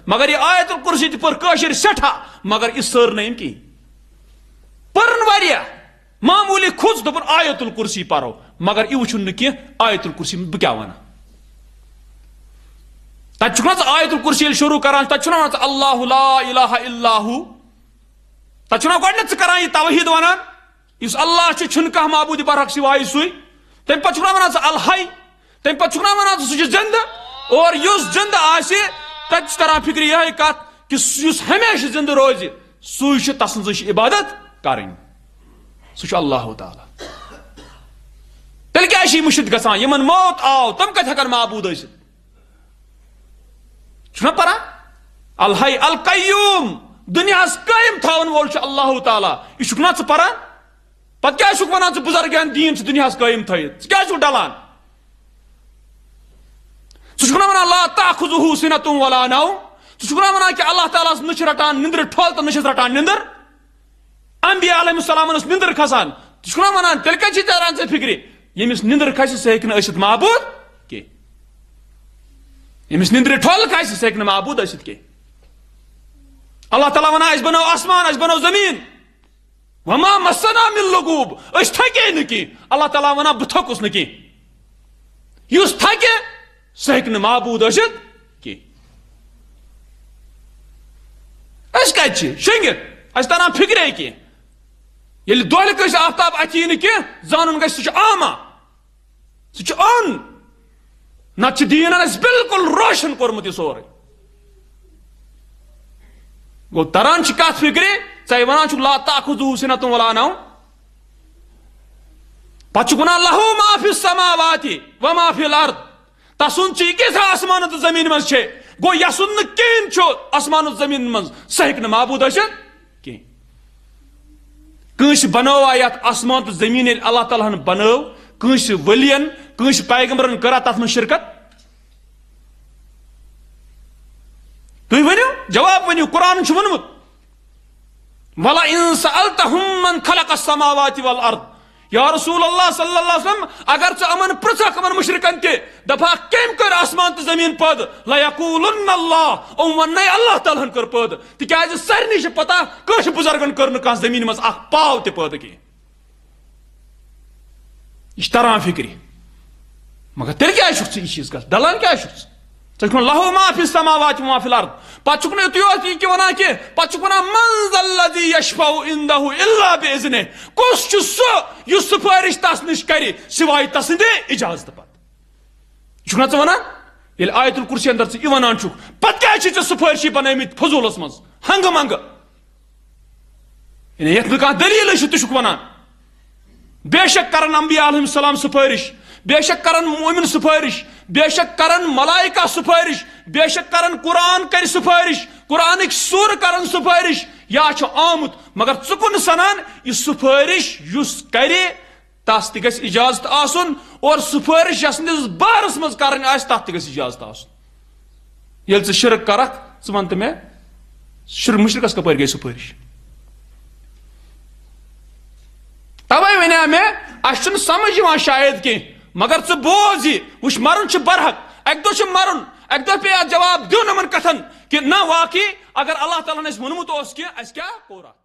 مگر یہ آیت الکرسی تہ پر کاشر سٹھا مگر یہ سر نیم کی پرن واریاہ معمولی کھوز دپن آیت الکرسی پرو مگر یہ وچھن کی آیت الکرسی بہ کیا ونان تت چھنا آیت الکرسی شروع کران تت چھنا اللہ لا الہ الا ہو تت چھنا گۄڈنیتھ کران یہ توحید ونان اس اللہ چھن کانٛہہ معبود برحق سوائے سُے تمہ پتہٕ چھُکھ ونان الحی تمہ پتہٕ چھُکھ ونان سُہ چھُ زندہ اور یُس زندہ آسہِ تتہِ چھِ تران فکر یہے کتھ کہ یُس ہمیشہ زندہ روزِ سُے چھُ تسٕنٛزٕے عبادت کرٕنۍ سُہ چھُ اللہ تعالیٰ تیٚلہِ کیٛازِ چھِ یہِ مُشرِک گژھان یِمن موت آو تِم کتہِ ہٮ۪کن معبوٗد ٲسِتھ چھُنا پران الحی القیوم دنیاہس قٲیِم تھاون وول چھُ اللہ تعالیٰ یہِ چھُکھ نا ژٕ پران پتہٕ کیٛازِ چھُکھ ونان ژٕ بُزرگن دیٖن چھُ دنیاہس قٲیِم تھٲیِتھ ژٕ کیٛازِ چھُکھ ڈلان ژٕ چھُکھ نا ونان لا تأخذہ سِنۃ ولا نوم ژٕ چھُکھ نا ونان کہ اللہ تعالیٰ نہ چھِ رٹان نندر ٹھۄل تہٕ نہ چھِس رٹان نندر انبیاء علیہ السلام ٲس نندر کھسان ژٕ چھُکھ نا ونان تیٚلہِ کتہِ چھِ تران ژےٚ فکرِ ییٚمِس نندر کھسہِ سُہ ہیٚکہِ نہٕ ٲسِتھ معبوٗد کینٛہہ ییٚمِس نندرِ ٹھۄل کھسہِ سُہ ہیٚکہِ نہٕ معبوٗد ٲسِتھ کینٛہہ اللہ تعالیٰ ونان أسۍ بنوو آسمان أسۍ بنوو زمیٖن وما مسنا من لغوب أسۍ تھکے نہٕ کینٛہہ اللہ تعالیٰ ونان بہٕ تھوٚکُس نہٕ کینٛہہ یُس تھکہِ سُہ ہیٚکہِ نہٕ معبوٗد ٲسِتھ کینٛہہ أسۍ کتہِ چھِ شٔنگِتھ اَسہِ تران فکرے کینٛہہ ییٚلہِ دۄہلہِ کٲنٛسہِ آفتاب اَتھِ یی نہٕ کینٛہہ زانُن گژھِ سُہ چھُ آما سُہ چھُ اوٚن نتہٕ چھُ دیٖنن اَسہِ بالکل روشن کوٚرمُت یہِ سورُے گوٚو تران چھِ کتھ فکرِ ژےٚ ونان چھُکھ لا تأخذہ سِنۃ ولا نوم پتہٕ چھُکھ ونان لہو ما فی السماوات وما فی الارض تسُنٛد چھُ یہِ کیٛاہ آسمان تہٕ زمیٖن منٛز چھے گوٚو یسُنٛد نہٕ کِہیٖنۍ چھُ آسمان تہٕ زمیٖن منٛز سُہ ہیٚکہِ نہٕ معبوٗد ٲسِتھ کینٛہہ کٲنٛسہِ بنٲوا یتھ آسمان تہٕ زمیٖن ییٚلہِ اللہ تعالیٰ ہن بنٲو کٲنٛسہِ ؤلین کٲنٛسہِ پیغمبرن کٔرا تتھ منٛز شرکت تُہۍ ؤنِو جواب ؤنِو قرآنن چھُ ووٚنمُت وَلَئِن سَأَلْتَهُم مَّن خَلَقَ السَّمَاوَاتِ وَالْأَرْضِ یا رسول اللہ صلی اللہ علیہ وسلم اگر ژٕ یِمن پرژھکھ یِمن مُشرکن تہِ دپہاکھ کٔمۍ کٔر آسمان تہٕ زمیٖن پٲدٕ لَیَقوٗلُنَّ اللّٰہ یِم وَننے اللہ تعالیٰ ہن کٔر پٲدٕ تِکیٛازِ سارنٕے چھِ پتہ کٲنٛسہِ بُزرگن کٔر نہٕ کانٛہہ زمیٖنہِ منٛز اکھ پاو تہِ پٲدٕ کینٛہہ یہِ چھِ تران فکرِ مگر تیٚلہِ کیٛازِ چھُکھ ژٕ یہِ چیٖز کتھ ڈلان کیٛازِ چھُکھ ژٕ ژٕ چھُکھ لہو ما فی السماوات وما فی الارض پتہٕ چھُکھ نہٕ یُتُے یوت یہِ ونان کینٛہہ پتہٕ چھُکھ ونان من ذا الذی یشفع عنده الا باذنہ کُس چھُ سُہ یُس سُفٲرِش تس نِش کرِ سوائے تسٕنٛدِ اجازتہٕ پتہٕ یہِ چھُکھ نا ژٕ ونان ییٚلہِ آیت الکرسی اندر ژٕ یہِ ونان چھُکھ پتہٕ کیٛازِ چھِ ژےٚ سُفٲرشی بنٲومٕتۍ فضوٗلس منٛز ہنگہٕ منگہٕ یعنی یتھ نہٕ کانٛہہ دلیٖلٕے چھِ تہِ چھُکھ ونان بے شک کرن انبیاء علیہم السلام سُفٲرش بے شک کرن مومن سُفٲرش بے شک کرن ملائکہ سُفٲرش بے شک کرن قرآن کر سُفٲرش قرآنٕکۍ سورٕ کرن سُفٲرش یا چھُ آمُت مگر ژٕ کُن سنان یہِ سُفٲرش یُس کرِ تس تہِ گژھِ اجازت آسُن اور سُفٲرش یسٕنٛدِس بارس منٛز کرٕنۍ آسہِ تتھ تہِ گژھِ اجازت آسُن ییٚلہِ ژٕ شرک کرکھ ژٕ ون تہٕ مےٚ مُشرکس کپٲرۍ گٔے سُفٲرش توے ونیٛا مےٚ اسہِ چھُنہٕ سمجھ یِوان شاید کینٛہہ مگر ژٕ بوز یہِ وٕچھ مرُن چھُ برحق اکہِ دۄہ چھُ مرُن اکہِ دۄہ پیٚیہِ اتھ جواب دیُن یِمن کتھن کہ نہ واقعی اگر اللہ تعالیٰ ہن اسہِ ووٚنمُت اوس کینٛہہ اسہِ کیٛاہ کوٚر اتھ